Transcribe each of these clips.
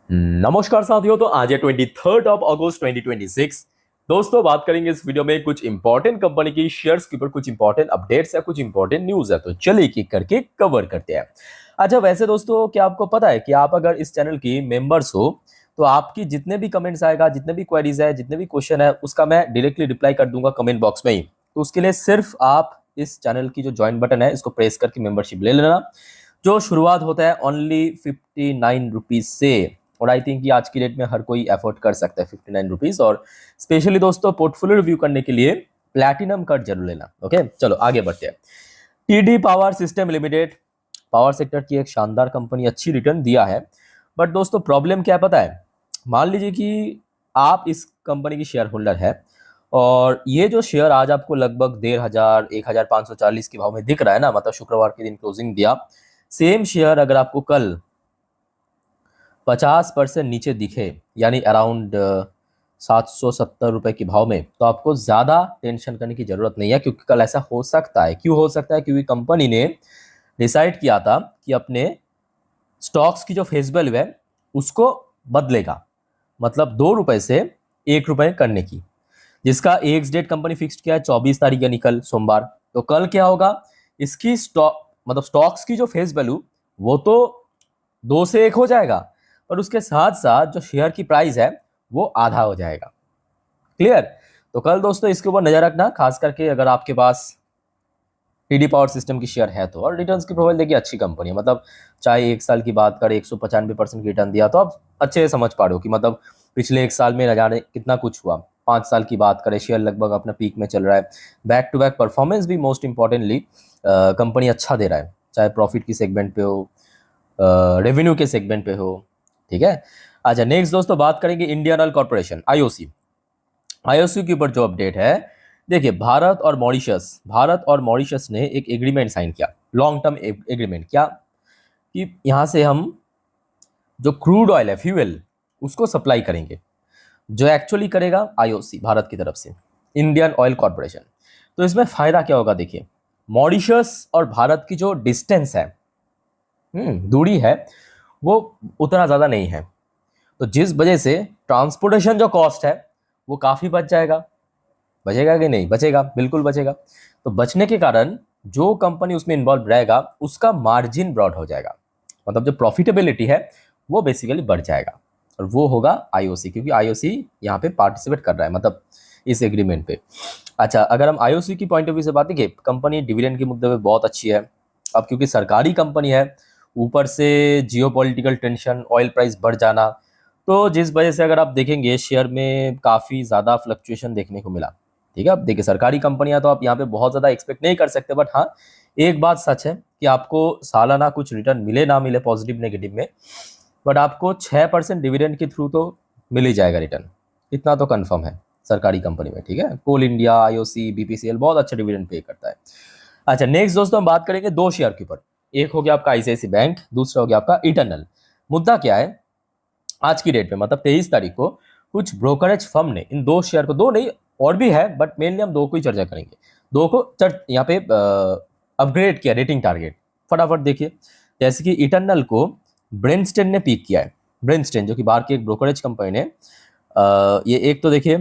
नमस्कार साथियों। तो आज है 23 अगस्त 2026। दोस्तों, बात करेंगे इस वीडियो में कुछ इंपॉर्टेंट कंपनी की शेयर्स के ऊपर, कुछ इंपॉर्टेंट अपडेट्स या कुछ इंपॉर्टेंट न्यूज है। तो चलिए एक एक करके कवर करते हैं। अच्छा, वैसे दोस्तों, क्या आपको पता है कि आप अगर इस चैनल की मेंबर्स हो तो आपकी जितने भी कमेंट्स आएगा, जितने भी क्वेरीज है, जितने भी क्वेश्चन है, उसका मैं डायरेक्टली रिप्लाई कर दूंगा कमेंट बॉक्स में ही। तो उसके लिए सिर्फ आप इस चैनल की जो ज्वाइन बटन है इसको प्रेस करके मेंबरशिप ले लेना, जो शुरुआत होता है ओनली 59 रुपीज से। और आई थिंक कि आज की डेट में हर कोई अफोर्ड कर सकता है 59 रुपीज। और स्पेशली दोस्तों, पोर्टफोलियो रिव्यू करने के लिए प्लैटिनम कार्ड जरूर लेना। ओके, चलो आगे बढ़ते हैं। TD power system limited power sector की एक शानदार कंपनी, अच्छी रिटर्न दिया है। बट दोस्तों, प्रॉब्लम क्या है पता है? मान लीजिए कि आप इस कंपनी की शेयर होल्डर है और ये जो शेयर आज आपको लगभग 1,500 1,540 के भाव में दिख रहा है ना, मतलब शुक्रवार के दिन क्लोजिंग दिया। सेम शेयर अगर आपको कल 50% नीचे दिखे, यानी अराउंड 770 रुपए के भाव में, तो आपको ज़्यादा टेंशन करने की ज़रूरत नहीं है, क्योंकि कल ऐसा हो सकता है। क्यों हो सकता है? क्योंकि कंपनी ने डिसाइड किया था कि अपने स्टॉक्स की जो फेस वैल्यू है उसको बदलेगा, मतलब 2 रुपए से 1 रुपए करने की, जिसका एक्स डेट कंपनी फिक्स किया है 24 तारीख, यानी कल सोमवार। तो कल क्या होगा? इसकी स्टॉक मतलब स्टॉक्स की जो फेस वैल्यू वो तो 2 से 1 हो जाएगा, और उसके साथ साथ जो शेयर की प्राइस है वो आधा हो जाएगा। क्लियर? तो कल दोस्तों इसके ऊपर नजर रखना, खास करके अगर आपके पास टीडी पावर सिस्टम की शेयर है तो। और रिटर्न्स की प्रोफाइल देखिए, अच्छी कंपनी है। मतलब चाहे 1 साल की बात करें, 195% की रिटर्न दिया, तो आप अच्छे से समझ पा रहे हो कि मतलब पिछले 1 साल में न जाने कितना कुछ हुआ। 5 साल की बात करें, शेयर लगभग अपना पीक में चल रहा है। बैक टू बैक परफॉर्मेंस भी मोस्ट इंपॉर्टेंटली कंपनी अच्छा दे रहा है, चाहे प्रॉफिट की सेगमेंट पे हो, रेवेन्यू के सेगमेंट पे हो। ठीक है। अच्छा, नेक्स्ट दोस्तों बात करेंगे Indian oil corporation, IOC. IOC के ऊपर जो अपडेट है, देखिए, भारत और मॉरिशस ने एक एग्रीमेंट साइन किया, लॉन्ग टर्म एग्रीमेंट। क्या? कि यहाँ से हम जो क्रूड ऑयल है, फ्यूल, उसको सप्लाई करेंगे। जो एक्चुअली करेगा आईओसी, भारत की तरफ से, इंडियन ऑयल कॉर्पोरेशन। तो इसमें फायदा क्या होगा? देखिए, मॉरिशस और भारत की जो डिस्टेंस है, दूरी है, वो उतना ज़्यादा नहीं है। तो जिस वजह से ट्रांसपोर्टेशन जो कॉस्ट है वो काफ़ी बच जाएगा। बचेगा कि नहीं? बचेगा, बिल्कुल बचेगा। तो बचने के कारण जो कंपनी उसमें इन्वॉल्व रहेगा उसका मार्जिन ब्रॉड हो जाएगा, मतलब जो प्रॉफिटेबिलिटी है वो बेसिकली बढ़ जाएगा। और वो होगा आईओसी, क्योंकि आईओसी यहाँ पे पार्टिसिपेट कर रहा है, मतलब इस एग्रीमेंट पे। अच्छा, अगर हम आईओसी की पॉइंट ऑफ व्यू से बात करें, कंपनी डिविडेंड के मुद्दे पे बहुत अच्छी है। अब क्योंकि सरकारी कंपनी है, ऊपर से जियोपॉलिटिकल टेंशन, ऑयल प्राइस बढ़ जाना, तो जिस वजह से अगर आप देखेंगे शेयर में काफ़ी ज़्यादा फ्लक्चुएशन देखने को मिला। ठीक है। अब देखिए, सरकारी कंपनियां तो आप यहाँ पे बहुत ज़्यादा एक्सपेक्ट नहीं कर सकते, बट हाँ, एक बात सच है कि आपको सालाना कुछ रिटर्न मिले ना मिले पॉजिटिव नेगेटिव में, बट आपको 6% डिविडेंड के थ्रू तो मिल ही जाएगा रिटर्न। इतना तो कंफर्म है सरकारी कंपनी में। ठीक है। कोल इंडिया, आईओसी, बीपीसीएल बहुत अच्छा डिविडेंड पे करता है। अच्छा, नेक्स्ट दोस्तों हम बात करेंगे दो शेयर के ऊपर। एक हो गया आपका आईसीआईसी बैंक, दूसरा हो गया आपका इटर्नल। मुद्दा क्या है? आज की डेट में, मतलब 23 तारीख को, कुछ ब्रोकरेज फर्म ने इन दो शेयर को, दो नहीं और भी है, बट मेनली हम दो को ही चर्चा करेंगे, दो को यहाँ पे अपग्रेड किया रेटिंग टारगेट। फटाफट देखिए, जैसे कि इटर्नल को ब्रेनस्टेन ने पिक किया है। ब्रेनस्टेन जो कि बाहर की एक ब्रोकरेज कंपनी ने, ये एक तो देखिए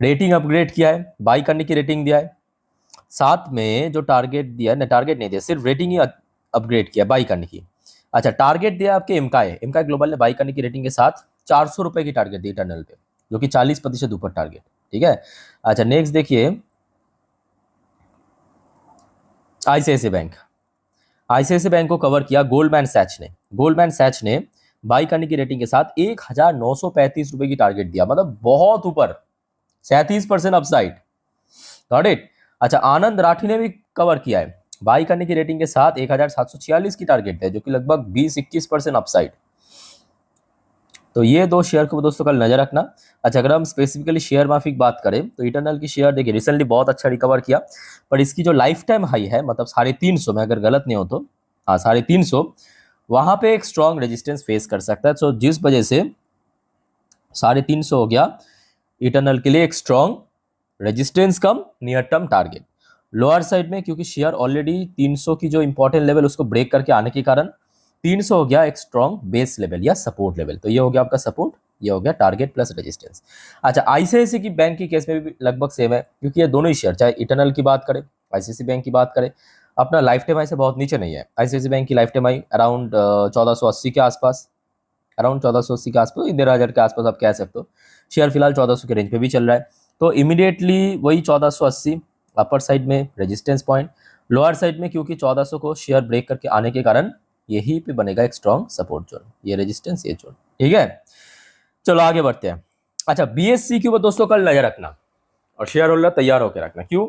रेटिंग अपग्रेड किया है, बाई करने की रेटिंग दिया है, साथ में जो टारगेट दिया है, टारगेट नहीं दिया, सिर्फ रेटिंग ही अपग्रेड किया बाई करने की। अच्छा, टारगेट दिया आपके एमकाई ग्लोबल ने बाई करने की रेटिंग के साथ 400 रुपए की टारगेट दी टनल पे, जो कि 40% ऊपर टारगेट। ठीक है। अच्छा, नेक्स्ट देखिए आईसीआईसी बैंक। आईसीआईसी बैंक को कवर किया गोल्डमैन सैच ने बाई करने की रेटिंग के साथ 1,935 रुपए की टारगेट दिया, मतलब बहुत ऊपर, 37% अपसाइड। Got it. अच्छा, आनंद राठी ने भी कवर किया है, बाई करने की रेटिंग के साथ 1,746 की टारगेट है, जो कि लगभग 20-21% अपसाइड। तो ये दो शेयर को दोस्तों कल नजर रखना। अच्छा, अगर हम स्पेसिफिकली शेयर माफिक बात करें तो इटर्नल की शेयर देखिए रिसेंटली बहुत अच्छा रिकवर किया, पर इसकी जो लाइफ टाइम हाई है, मतलब 350 में, अगर गलत नहीं हो तो, हाँ 350, वहां पे एक स्ट्रॉन्ग रेजिस्टेंस फेस कर सकता है। सो जिस वजह से 350 हो गया इटर्नल के लिए एक strong resistance come near term target. Lower side में, क्योंकि शेयर ऑलरेडी 300 की जो इंपॉर्टेंट लेवल उसको ब्रेक करके आने के कारण 300 हो गया एक स्ट्रॉन्ग बेस लेवल या सपोर्ट लेवल, तो ये हो गया आपका सपोर्ट, ये हो गया टारगेट प्लस रेजिस्टेंस। अच्छा, आईसीआईसी की बैंक की केस में भी लगभग सेम है, क्योंकि ये दोनों ही शेयर, चाहे इटर्नल की बात करें, आईसीआईसी बैंक की बात करें, अपना लाइफ टाइम हाई से बहुत नीचे नहीं है। आईसीआईसी बैंक की लाइफ टाइम हाई अराउंड 1480 के आसपास, अराउंड 1480 के आसपास, 11,000 के आसपास आप कह सकते हो। शेयर फिलहाल 1400 के रेंज पे भी चल रहा है, तो इमीडिएटली वही 1480 अपर साइड में रेजिस्टेंस पॉइंट, लोअर साइड में क्योंकि 1400 को शेयर ब्रेक करके आने के कारण यही पे बनेगा एक स्ट्रॉन्ग सपोर्ट जोन, ये रेजिस्टेंस, ये जोन, ठीक है। चलो आगे बढ़ते हैं। अच्छा, बीएससी के ऊपर दोस्तों कल नजर रखना और शेयर होल्डर तैयार होकर रखना। क्यों?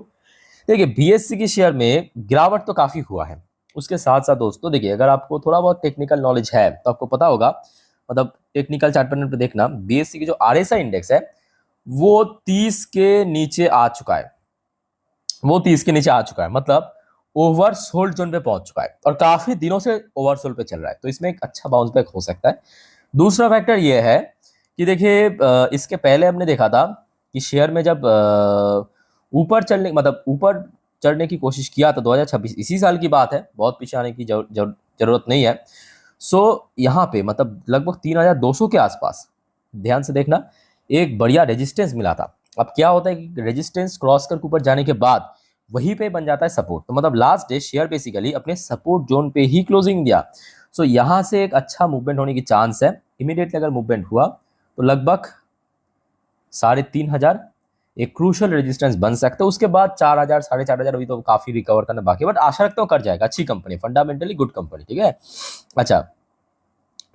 देखिए, बीएससी की शेयर में गिरावट तो काफी हुआ है, उसके साथ साथ दोस्तों देखिए, अगर आपको थोड़ा बहुत टेक्निकल नॉलेज है तो आपको पता होगा, मतलब टेक्निकल चार्ट पैटर्न पे देखना, बीएससी की जो आरएसआई इंडेक्स है वो 30 के नीचे आ चुका है, वो 30 के नीचे आ चुका है, मतलब ओवरसोल्ड जोन पे पहुंच चुका है और काफी दिनों से ओवरसोल्ड पे चल रहा है, तो इसमें एक अच्छा बाउंस बैक हो सकता है। दूसरा फैक्टर ये है कि देखिए, इसके पहले हमने देखा था कि शेयर में जब ऊपर चलने, मतलब ऊपर चढ़ने की कोशिश किया था 2026, इसी साल की बात है, बहुत पीछे आने की जरूरत नहीं है। सो यहाँ पे मतलब लगभग 3200 के आसपास, ध्यान से देखना, एक बढ़िया रेजिस्टेंस मिला था। अब क्या होता है कि रेजिस्टेंस क्रॉस कर ऊपर जाने के बाद वहीं पे बन जाता है सपोर्ट, तो मतलब लास्ट डे शेयर बेसिकली अपने सपोर्ट जोन पे ही क्लोजिंग दिया। सो यहाँ से एक अच्छा मूवमेंट होने की चांस है। इमीडिएटली अगर मूवमेंट हुआ तो लगभग 3,500 एक क्रूशल रेजिस्टेंस बन सकता है। उसके बाद 4,000 4,500 अभी तो काफी रिकवर करना बाकी है, बट आशा रखता हूँ कर जाएगा। अच्छी कंपनी, फंडामेंटली गुड कंपनी, ठीक है। अच्छा,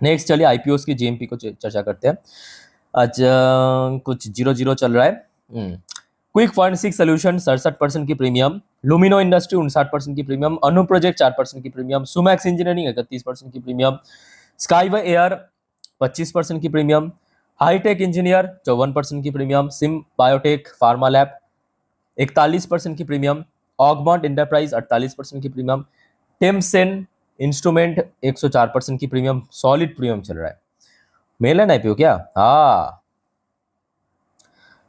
नेक्स्ट चलिए आईपीओ की जेएमपी को चर्चा करते हैं। अच्छा, कुछ 0-0 चल रहा है। क्विक फॉरेंसिक सोल्यूशन 67% की प्रीमियम, लुमिनो इंडस्ट्री 59% की प्रीमियम, अनु प्रोजेक्ट 4% की प्रीमियम, सुमैक्स इंजीनियरिंग 31% की प्रीमियम, स्काईवे एयर 25% की प्रीमियम, हाईटेक इंजीनियर 54% की premium, SIM biotech pharma lab 41% की प्रीमियम, ऑगमॉन्ट इंटरप्राइज 48% की प्रीमियम, टेमसेन इंस्ट्रूमेंट 104% की प्रीमियम, सॉलिड प्रीमियम चल रहा है। मेलन आईपीओ क्या? हाँ,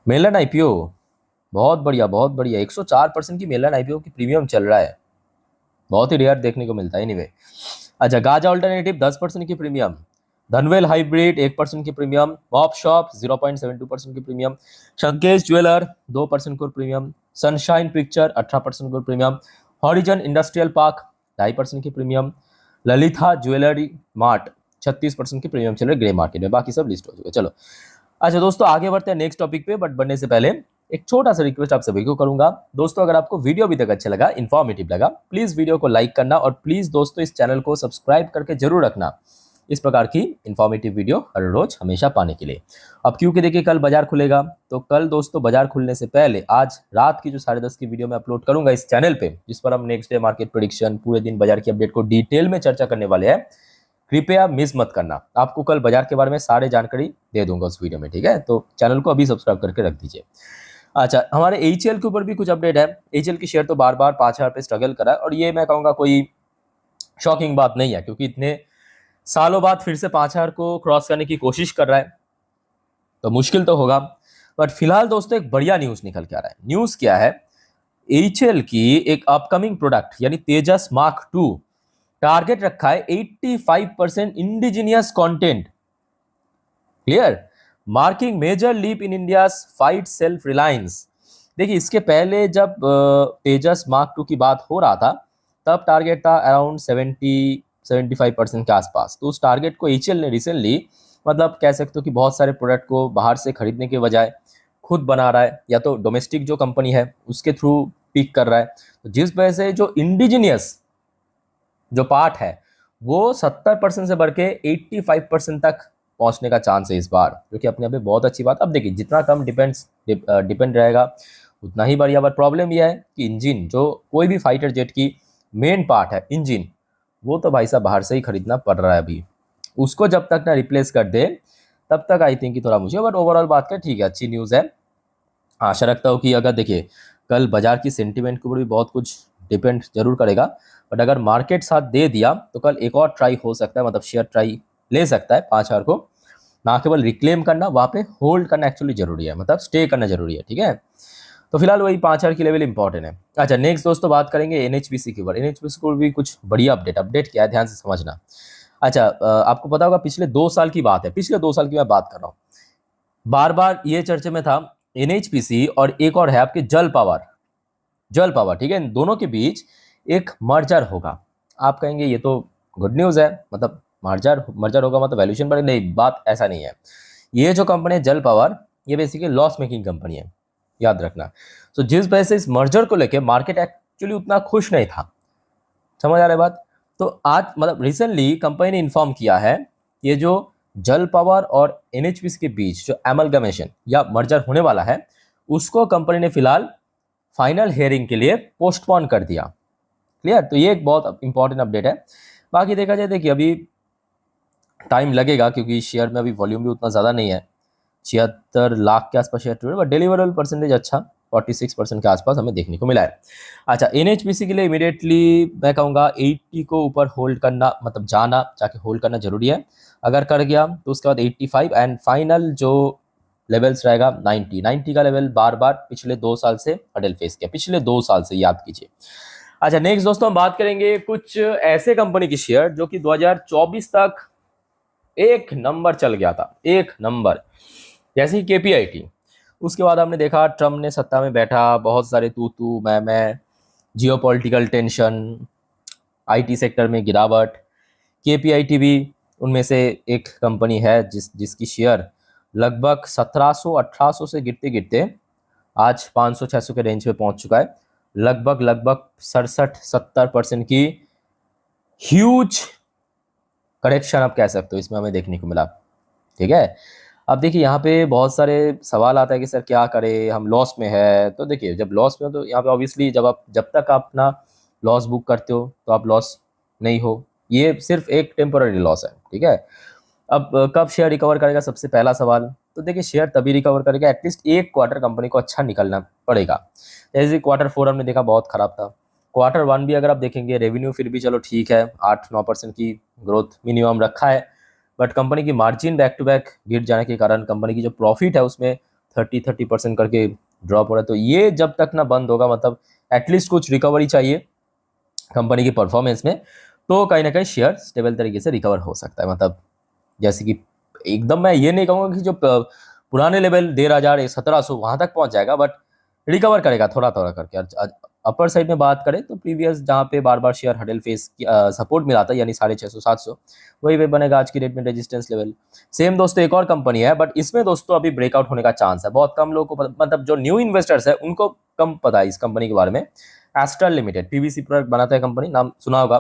मेलन आईपीओ बहुत बढ़िया, बहुत बढ़िया, 104% की मेलन आईपीओ की प्रीमियम चल रहा है, बहुत ही रेयर देखने को मिलता है। एनीवे, अच्छा, गाजा अल्टरनेटिव 10% की प्रीमियम, धनवेल हाइब्रिड 1% की प्रीमियम, मॉप शॉप 0.72% की प्रीमियम, शंकेश ज्वेलर 2% को प्रीमियम, सनशाइन पिक्चर 18% को प्रीमियम, हॉरिजन इंडस्ट्रियल पार्क 2.5% की प्रीमियम, ललिता ज्वेलरी मार्ट 36% की प्रीमियम चल रही है ग्रे मार्केट में। बाकी सब लिस्ट हो चुके। चलो, अच्छा दोस्तों, आगे बढ़ते हैं नेक्स्ट टॉपिक पे, बट बढ़ने से पहले एक छोटा सा रिक्वेस्ट आप सभी को करूंगा। दोस्तों, अगर आपको वीडियो अभी तक अच्छा लगा, इन्फॉर्मेटिव लगा, प्लीज वीडियो को लाइक करना और प्लीज दोस्तों इस चैनल को सब्सक्राइब करके जरूर रखना, इस प्रकार की इन्फॉर्मेटिव वीडियो हर रोज हमेशा पाने के लिए। अब क्योंकि देखिए कल बाजार खुलेगा, तो कल दोस्तों बाजार खुलने से पहले आज रात की जो 10:30 की वीडियो मैं अपलोड करूंगा इस चैनल पे, जिस पर हम नेक्स्ट डे मार्केट प्रेडिक्शन, पूरे दिन बाजार की अपडेट को डिटेल में चर्चा करने वाले हैं, कृपया मिस मत करना। आपको कल बाजार के बारे में सारे जानकारी दे दूंगा उस वीडियो में, ठीक है। तो चैनल को अभी सब्सक्राइब करके रख दीजिए। अच्छा, हमारे एचएल के ऊपर भी कुछ अपडेट है। एचएल की शेयर तो बार बार 5,000 पे स्ट्रगल करा है, और ये मैं कहूँगा कोई शॉकिंग बात नहीं है, क्योंकि इतने सालों बाद फिर से 5,000 को क्रॉस करने की कोशिश कर रहा है, तो मुश्किल तो होगा। बट फिलहाल दोस्तों एक बढ़िया न्यूज निकल के आ रहा है। न्यूज क्या है? एचएल की एक अपकमिंग प्रोडक्ट यानी तेजस मार्क 2 टारगेट रखा है 85% indigenous content, clear, marking major leap in India fight self reliance. देखिए, इसके पहले जब तेजस मार्क 2 की बात हो रहा था, तब टारगेट था अराउंड 70-75% के आसपास। तो उस टारगेट को एचएल ने रिसेंटली, मतलब कह सकते हो कि बहुत सारे प्रोडक्ट को बाहर से खरीदने के बजाय खुद बना रहा है, या तो डोमेस्टिक जो कंपनी है उसके थ्रू पिक कर रहा है, तो जिस वजह से जो इंडिजिनियस जो पार्ट है वो 70% से बढ़ के 85% तक पहुंचने का चांस है इस बार, जो कि अपने आप में बहुत अच्छी बात। अब देखिए, जितना कम डिपेंड रहेगा उतना ही बढ़िया। बट प्रॉब्लम यह है कि इंजन, जो कोई भी फाइटर जेट की मेन पार्ट है इंजन, वो तो भाई साहब बाहर से ही खरीदना पड़ रहा है अभी। उसको जब तक ना रिप्लेस कर दे तब तक आई थिंक कि थोड़ा मुझे, बट ओवरऑल बात करें ठीक है, अच्छी न्यूज़ है। आशा रखता हूँ कि अगर देखिए कल बाजार की सेंटिमेंट के ऊपर भी बहुत कुछ डिपेंड जरूर करेगा, बट अगर मार्केट साथ दे दिया तो कल एक और ट्राई हो सकता है, मतलब शेयर ट्राई ले सकता है 5,000 को, ना केवल रिक्लेम करना, वहाँ पे होल्ड करना एक्चुअली जरूरी है, मतलब स्टे करना जरूरी है, ठीक है। तो फिलहाल वही 5,000 की लेवल इंपॉर्टेंट है। अच्छा, नेक्स्ट दोस्तों बात करेंगे एनएचपीसी के ऊपर। एनएचपीसी को भी कुछ बढ़िया अपडेट क्या है, ध्यान से समझना। अच्छा, आपको पता होगा पिछले 2 साल की बात है, पिछले 2 साल की मैं बात कर रहा हूँ। बार बार ये चर्चे में था एनएचपीसी और एक और है आपके जल पावर, जल पावर, ठीक है। इन दोनों के बीच एक मर्जर होगा। आप कहेंगे ये तो गुड न्यूज़ है, मतलब मर्जर मर्जर होगा मतलब वैल्यूएशन बढ़े, नहीं, बात ऐसा नहीं है। ये जो कंपनी है जल पावर, ये बेसिकली लॉस मेकिंग कंपनी है, याद रखना। तो जिस वजह से इस मर्जर को लेके मार्केट एक्चुअली उतना खुश नहीं था, समझ आ रहा है बात। तो आज मतलब रिसेंटली कंपनी ने इन्फॉर्म किया है, ये जो जल पावर और एनएचपीसी के बीच जो एमलगमेशन या मर्जर होने वाला है, उसको कंपनी ने फिलहाल फाइनल हियरिंग के लिए पोस्टपोन कर दिया। क्लियर, तो ये एक बहुत इंपॉर्टेंट अपडेट है। बाकी देखा जाए, देखिए अभी टाइम लगेगा क्योंकि शेयर में अभी वॉल्यूम भी उतना ज़्यादा नहीं है, 76 लाख के आसपास share trade, but deliverable percentage अच्छा 46% के आसपास हमें देखने को मिला है। अच्छा, एनएचपीसी के लिए इमीडिएटली मैं कहूँगा 80 को ऊपर होल्ड करना, मतलब जाना जाके होल्ड करना जरूरी है। अगर कर गया तो उसके बाद 85 एंड फाइनल जो लेवल्स रहेगा 90 का लेवल बार बार पिछले 2 साल से हडल फेस किया, पिछले 2 साल से, याद कीजिए। अच्छा, नेक्स्ट दोस्तों हम बात करेंगे कुछ ऐसे कंपनी की शेयर जो कि 2024 तक एक नंबर चल गया था, एक नंबर, जैसे कि केपीआईटी। उसके बाद हमने देखा ट्रम्प ने सत्ता में बैठा, बहुत सारे तू मैं, जियोपॉलिटिकल टेंशन, आईटी सेक्टर में गिरावट। केपीआईटी भी उनमें से एक कंपनी है जिसकी शेयर लगभग 1700-1800 से गिरते गिरते आज 500-600 के रेंज पे पहुंच चुका है। लगभग 67-70% की ह्यूज करेक्शन आप कह सकते हो इसमें हमें देखने को मिला, ठीक है। अब देखिए यहाँ पे बहुत सारे सवाल आता है कि सर क्या करें, हम लॉस में है। तो देखिए जब लॉस में हो तो यहाँ पे ऑब्वियसली जब तक आप अपना लॉस बुक करते हो तो आप लॉस नहीं हो, ये सिर्फ एक टेम्पोररी लॉस है, ठीक है। अब कब शेयर रिकवर करेगा, सबसे पहला सवाल। तो देखिए शेयर तभी रिकवर करेगा, एटलीस्ट एक क्वार्टर कंपनी को अच्छा निकलना पड़ेगा। जैसे Q4 हमने देखा बहुत खराब था, Q1 भी अगर आप देखेंगे रेवेन्यू फिर भी चलो ठीक है, 8-9% की ग्रोथ मिनिमम रखा है, बट कंपनी की मार्जिन बैक टू बैक गिर जाने के कारण कंपनी की जो प्रॉफिट है उसमें 30% करके ड्रॉप हो रहा है। तो ये जब तक ना बंद होगा, मतलब एटलीस्ट कुछ रिकवरी चाहिए कंपनी की परफॉर्मेंस में, तो कहीं ना कहीं शेयर स्टेबल तरीके से रिकवर हो सकता है। मतलब जैसे कि एकदम मैं ये नहीं कहूँगा कि जो पुराने लेवल 1,500-1,700 वहाँ तक पहुँच जाएगा, बट रिकवर करेगा थोड़ा थोड़ा करके। अपर साइड में बात करें तो प्रीवियस जहाँ पे बार बार शेयर हडल फेस सपोर्ट मिला था, यानी 650-700, वही वे बनेगा आज की डेट में रेजिस्टेंस लेवल। सेम दोस्तों एक और कंपनी है, बट इसमें दोस्तों अभी ब्रेकआउट होने का चांस है। बहुत कम लोगों को मतलब जो न्यू इन्वेस्टर्स है उनको कम पता है इस कंपनी के बारे में। एस्ट्रल लिमिटेड पीवीसी प्रोडक्ट बनाता है कंपनी, नाम सुना होगा।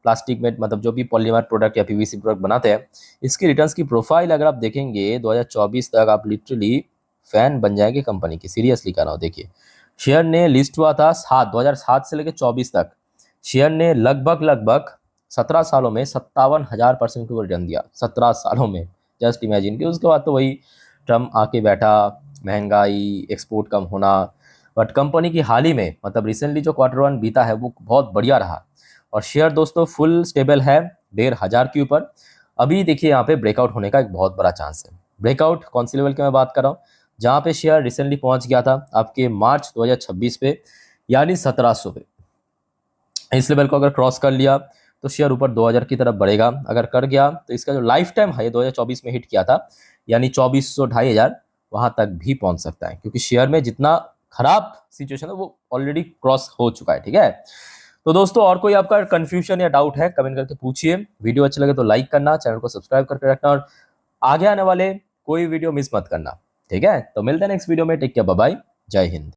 प्लास्टिक में मतलब जो भी पॉलीमर प्रोडक्ट या पीवीसी प्रोडक्ट बनाते हैं, इसकी रिटर्न्स की प्रोफाइल अगर आप देखेंगे 2024 तक, आप लिटरली फैन बन जाएंगे कंपनी की, सीरियसली कह रहा हूँ। देखिए शेयर ने लिस्ट हुआ था 2007 से लेकर 24 तक, शेयर ने लगभग 17 सालों में 57,000% को रिटर्न दिया, 17 सालों में। जस्ट इमेजिन कि उसके बाद तो वही ट्रम्प आके बैठा, महंगाई, एक्सपोर्ट कम होना, बट कंपनी की हाल ही में मतलब रिसेंटली जो Q1 बीता है वो बहुत बढ़िया रहा, और शेयर दोस्तों फुल स्टेबल है 1,500 के ऊपर। अभी देखिए यहाँ पे ब्रेकआउट होने का एक बहुत बड़ा चांस है। ब्रेकआउट कौन सी लेवल की मैं बात कर रहा हूँ, जहाँ पे शेयर रिसेंटली पहुँच गया था आपके मार्च 2026 पे, यानी 1700 पे। इस लेवल को अगर क्रॉस कर लिया तो शेयर ऊपर 2000 की तरफ बढ़ेगा। अगर कर गया तो इसका जो लाइफ टाइम हाई 2024 में हिट किया था, यानी 2400-2500, वहां तक भी पहुंच सकता है, क्योंकि शेयर में जितना खराब सिचुएशन है वो ऑलरेडी क्रॉस हो चुका है, ठीक है। तो दोस्तों और कोई आपका कंफ्यूजन या डाउट है कमेंट करके पूछिए। वीडियो अच्छा लगे तो लाइक करना, चैनल को सब्सक्राइब करके रखना, और आगे आने वाले कोई वीडियो मिस मत करना, ठीक है। तो मिलते हैं नेक्स्ट वीडियो में, टेक केयर, बाय बाय, जय हिंद।